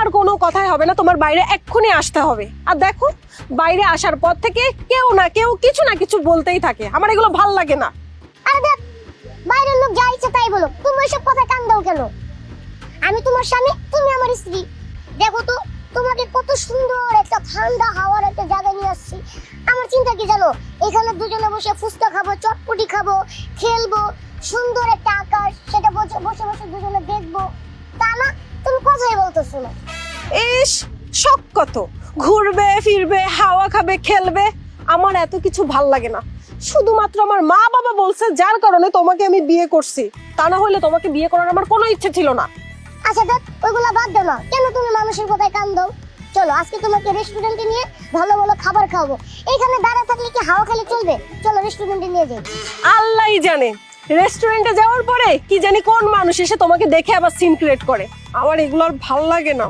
আমার কোনো কথাই হবে না, তোমার বাইরে এক্ষুনি আসতে হবে। আর দেখো, বাইরে আসার পর থেকে কেউ না কেউ কিছু না কিছু বলতেই থাকে, আমার এগুলো ভাল লাগে না। আরে দেখ, বাইরের লোক যা ইচ্ছে তাই বলো, তুমি এসব কথা কান দাও কেন? আমি তোমার স্বামী, তুমি আমার স্ত্রী। দেখো তো, তোমাকে কত সুন্দর একটা ঠান্ডা হাওয়ার একটা জায়গা নিয়ে আসছি। আমার চিন্তা কি জানো, এখানে দুজনে বসে ফুচকা খাবো, চটপটি খাবো, খেলবো, সুন্দর একটা আকাশ, সেটা বসে বসে বসে দুজনে দেখবো। তা না, তুমি কথাই বলতেছো না। ইস, শখ কত, ঘুরবে ফিরবে, হাওয়া খাবে, খেলবে, আমার এত কিছু ভাল লাগে না। শুধুমাত্র আমার মা বাবা বলছে যার কারণে তোমাকে আমি বিয়ে করছি, তা না হলে তোমাকে বিয়ে করার আমার কোনো ইচ্ছে ছিল না। আচ্ছা দেখ, ওইগুলা বাদ দাও না, কেন তুমি মানুষের কথায় কান দাও? চলো আজকে তোমাকে রেস্টুরেন্টে নিয়ে ভালো ভালো খাবার খাওয়াবো। এইখানে দাঁড়া থাকলে কি হাওয়া খেলে চলবে? চলো রেস্টুরেন্টে নিয়ে যাই। আল্লাহই জানে, রেস্টুরেন্টে যাওয়ার পরে কি জানি কোন মানুষ এসে তোমাকে দেখে আবার সিন ক্রিয়েট করে, আমার এগুলো আর ভাল লাগে না।